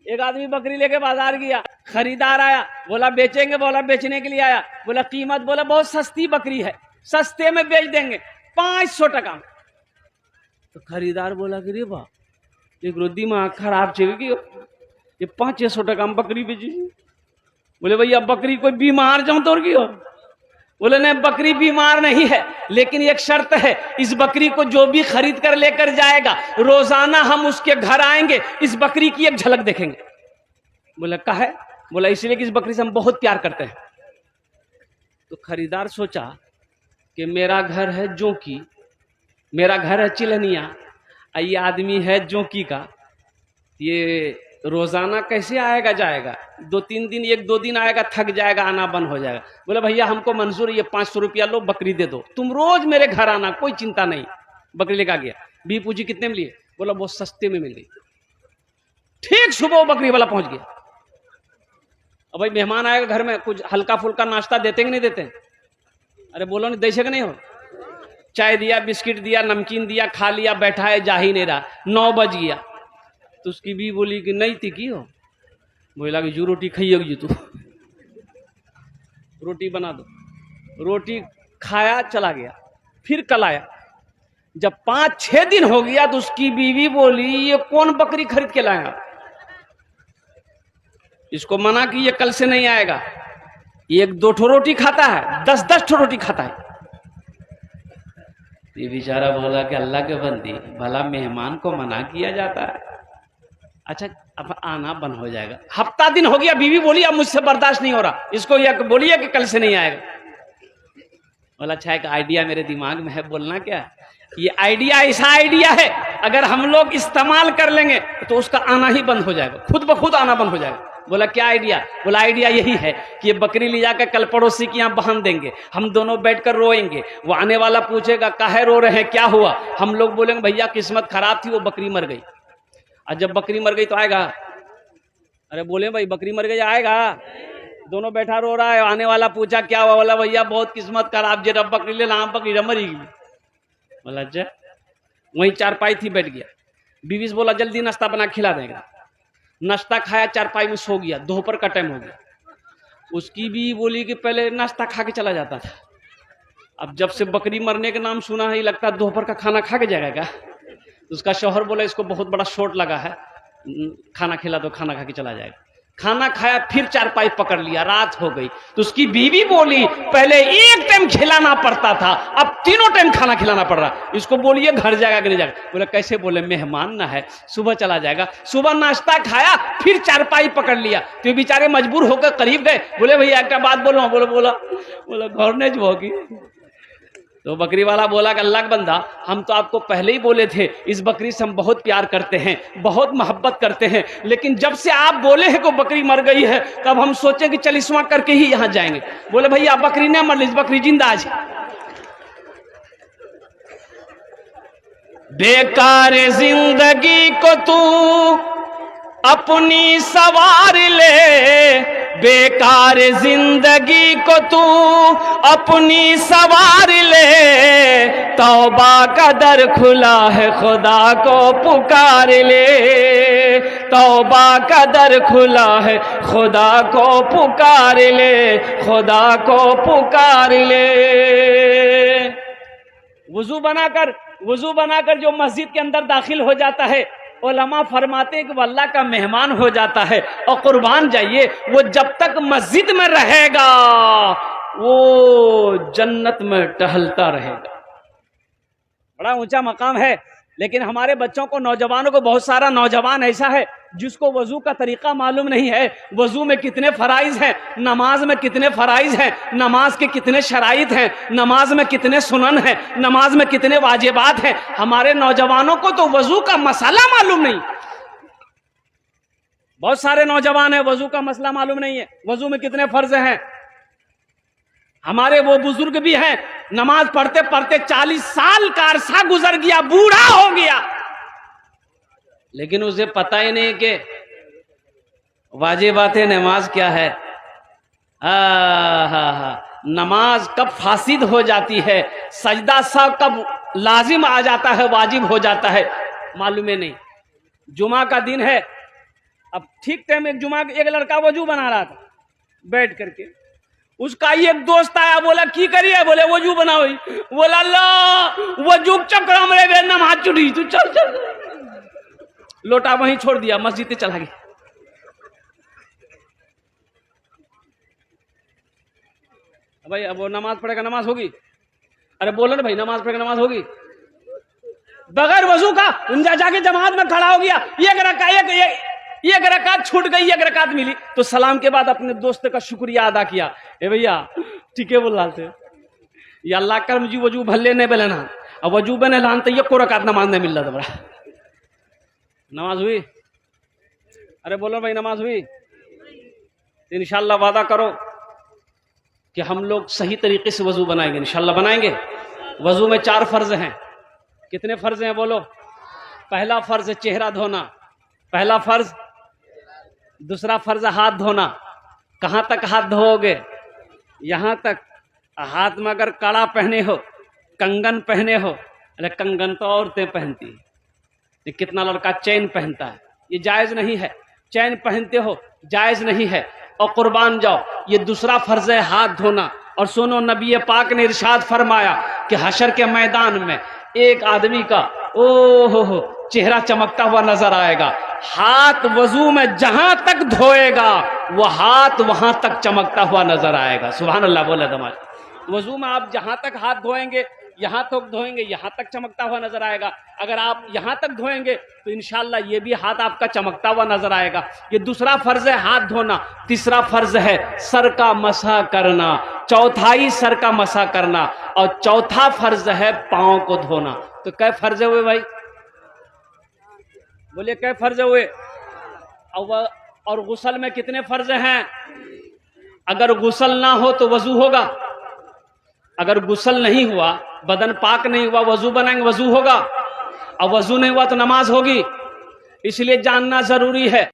एक आदमी बकरी लेके बाजार गया, खरीदार आया, बोला बेचेंगे, बोला बेचने के लिए आया, बोला कीमत, बोला बहुत सस्ती बकरी है, सस्ते में बेच देंगे 500 टका। तो खरीदार बोला कि रे वाह, एक रोदी में आँख खराब चलेगी, ये 500 टका में बकरी बेची। बोले भैया बकरी कोई बीमार जाऊं तो की हो? बोले नहीं, बकरी बीमार नहीं है, लेकिन एक शर्त है, इस बकरी को जो भी खरीद कर लेकर जाएगा, रोजाना हम उसके घर आएंगे, इस बकरी की एक झलक देखेंगे। बोले काहे? बोला इसलिए कि इस बकरी से हम बहुत प्यार करते हैं। तो खरीदार सोचा कि मेरा घर है जोंकी, मेरा घर है चिलनिया, ये आदमी है जोंकी का, ये रोजाना कैसे आएगा जाएगा? 2-3 दिन, 1-2 दिन आएगा, थक जाएगा, आना बंद हो जाएगा। बोले भैया हमको मंजूर है, ये 500 रुपया लो, बकरी दे दो, तुम रोज मेरे घर आना, कोई चिंता नहीं। बकरी लेकर गया, भी पूछी कितने में लिए? बोला बहुत सस्ते में मिल गई। ठीक सुबह वो बकरी वाला पहुंच गया। अब भाई मेहमान आएगा घर में, कुछ हल्का फुल्का नाश्ता देते कि नहीं देते? अरे बोलो नहीं, देशे कि नहीं हो? चाय दिया, बिस्किट दिया, नमकीन दिया, खा लिया, बैठा है, जा ही नहीं रहा। 9 बज गया तो उसकी भी बोली कि नहीं थी की हो? बोला कि जो रोटी खाइएगी तू, रोटी बना दो। रोटी खाया, चला गया। फिर कल आया, जब 5-6 दिन हो गया तो उसकी बीवी बोली ये कौन बकरी खरीद के लाया? इसको मना कि ये कल से नहीं आएगा, 1-2 ठो रोटी खाता है, 10-10 ठो रोटी खाता है। ये बेचारा बोला कि अल्लाह के बंदी, भला मेहमान को मना किया जाता है? अच्छा अब आना बंद हो जाएगा। हफ्ता दिन हो गया, बीवी बोली अब मुझसे बर्दाश्त नहीं हो रहा, इसको यह बोलिए कि कल से नहीं आएगा। बोला अच्छा एक आइडिया मेरे दिमाग में है, बोलना क्या? ये आइडिया ऐसा आइडिया है, अगर हम लोग इस्तेमाल कर लेंगे तो उसका आना ही बंद हो जाएगा, खुद ब खुद आना बंद हो जाएगा। बोला क्या आइडिया? बोला आइडिया यही है कि ये बकरी ले जाकर कल पड़ोसी के यहाँ बांध देंगे, हम दोनों बैठकर रोएंगे, वो आने वाला पूछेगा काहे रो रहे हैं, क्या हुआ? हम लोग बोलेंगे भैया किस्मत खराब थी, वो बकरी मर गई। और जब बकरी मर गई तो आएगा? अरे बोले भाई बकरी मर गई, आएगा? दोनों बैठा रो रहा है, आने वाला पूछा क्या हुआ? बोला भैया बहुत किस्मत खराब, जे रब बकरी ले ला, बकरी मरी गई। बोला अच्छा। वहीं चारपाई थी, बैठ गया। बीवी से बोला जल्दी नाश्ता बना खिला देगा। नाश्ता खाया, चारपाई में सो गया, दोपहर का टाइम हो गया। उसकी भी बोली कि पहले नाश्ता खा के चला जाता था, अब जब से बकरी मरने का नाम सुना है, लगता है दोपहर का खाना खा के जाएगा क्या? उसका शौहर बोला इसको बहुत बड़ा शॉट लगा है, खाना खिला दो, खाना खा के चला जाएगा। खाना खाया, फिर चारपाई पकड़ लिया, रात हो गई। तो उसकी बीवी बोली पहले एक टाइम खिलाना पड़ता था, अब 3 टाइम खाना खिलाना पड़ रहा, इसको बोलिए घर जाएगा कि नहीं जाएगा? बोले कैसे? बोले मेहमान ना है, सुबह चला जाएगा। सुबह नाश्ता खाया, फिर चारपाई पकड़ लिया, तो ये बेचारे मजबूर होकर करीब गए। बोले भैया एक बात बोलो। बोला घर ने जो होगी। तो बकरी वाला बोला कि अल्लाह का बंदा, हम तो आपको पहले ही बोले थे इस बकरी से हम बहुत प्यार करते हैं, बहुत मोहब्बत करते हैं, लेकिन जब से आप बोले हैं कि बकरी मर गई है, तब हम सोचे कि चलिस्मा करके ही यहां जाएंगे। बोले भैया बकरी नहीं मर ली, बकरी जिंदा है। बेकार जिंदगी को तू अपनी सवार ले, बेकार जिंदगी को तू अपनी सवार ले, तौबा का दर खुला है खुदा को पुकार ले, तौबा का दर खुला है खुदा को पुकार ले, खुदा को पुकार ले। वुजू बनाकर जो मस्जिद के अंदर दाखिल हो जाता है, उलमा फरमाते हैं कि वो अल्लाह का मेहमान हो जाता है। और कुर्बान जाइए, वो जब तक मस्जिद में रहेगा वो जन्नत में टहलता रहेगा। बड़ा ऊंचा मकाम है। लेकिन हमारे बच्चों को, नौजवानों को, बहुत सारा नौजवान ऐसा है जिसको वजू का तरीका मालूम नहीं है, वजू में कितने फराइज हैं, नमाज में कितने फराइज हैं, नमाज के कितने शराइत हैं, नमाज में कितने सुनन हैं, नमाज में कितने वाजिबात हैं। हमारे नौजवानों को तो वजू का मसला मालूम नहीं। बहुत सारे नौजवान हैं वजू का मसला मालूम नहीं है, वजू में कितने फर्ज हैं। हमारे वो बुजुर्ग भी हैं, नमाज पढ़ते पढ़ते 40 साल का अरसा गुजर गया, बूढ़ा हो गया, लेकिन उसे पता ही नहीं कि वाजिबात नमाज क्या है। नमाज कब फासिद हो जाती है, सजदा सा कब लाजिम आ जाता है, वाजिब हो जाता है, मालूम ही नहीं। जुमा का दिन है, अब ठीक टाइम एक जुमा एक लड़का वजू बना रहा था बैठ करके, उसका एक दोस्त आया, बोला की करिए, बोले वजू बनाओ, बोला अल्लाह वजू चक्र मेरे नमाज चुड़ी, तू चल चल, लोटा वहीं छोड़ दिया, मस्जिद में चला गया। भाई अब वो नमाज पढ़ेगा, नमाज होगी? अरे बोलो ना भाई, नमाज पढ़ेगा, नमाज होगी? बगैर वजू का जाके जमात में खड़ा हो गया, एक रकात छूट गई, एक रकात मिली, तो सलाम के बाद अपने दोस्त का शुक्रिया अदा किया, ए भैया ठीक है बोल रहा थे, या अल्लाह कर मुझे वजू भले नहीं बेले ना, अब वजू बने लान तो ये को रकात नमाज नहीं मिल रहा था बड़ा। नमाज हुई? अरे बोलो भाई नमाज हुई? इंशाल्लाह वादा करो कि हम लोग सही तरीके से वजू बनाएंगे, इंशाल्लाह बनाएंगे। वजू में 4 फर्ज हैं। कितने फर्ज हैं बोलो? पहला फर्ज चेहरा धोना, पहला फर्ज। दूसरा फर्ज हाथ धोना। कहां तक हाथ धोओगे? यहां तक। हाथ में अगर कड़ा पहने हो, कंगन पहने हो, अरे कंगन तो औरतें पहनती है, ये कितना लड़का चैन पहनता है, ये जायज नहीं है। चैन पहनते हो जायज नहीं है। और कुर्बान जाओ, ये दूसरा फर्ज है हाथ धोना। और सुनो, नबी पाक ने इरशाद फरमाया कि हशर के मैदान में एक आदमी का ओहो चेहरा चमकता हुआ नजर आएगा। हाथ वजू में जहां तक धोएगा वो हाथ वहां तक चमकता हुआ नजर आएगा। सुभान अल्लाह बोले दमाज। वजू में आप जहां तक हाथ धोएंगे, यहां तक धोएंगे, यहां तक चमकता हुआ नजर आएगा। अगर आप यहां तक धोएंगे तो इंशाल्लाह ये भी हाथ आपका चमकता हुआ नजर आएगा। ये दूसरा फर्ज है हाथ धोना। तीसरा फर्ज है सर का मसा करना, चौथाई सर का मसा करना, और चौथा फर्ज है पांव को धोना। तो कै फर्ज हुए भाई? बोलिए कै फर्ज हुए? और गुस्ल में कितने फर्ज हैं? अगर गुस्ल ना हो तो वजू होगा। अगर गुस्ल नहीं हुआ, बदन पाक नहीं हुआ, वजू बनाएंगे, वजू होगा। और वजू नहीं हुआ तो नमाज होगी। इसलिए जानना जरूरी है।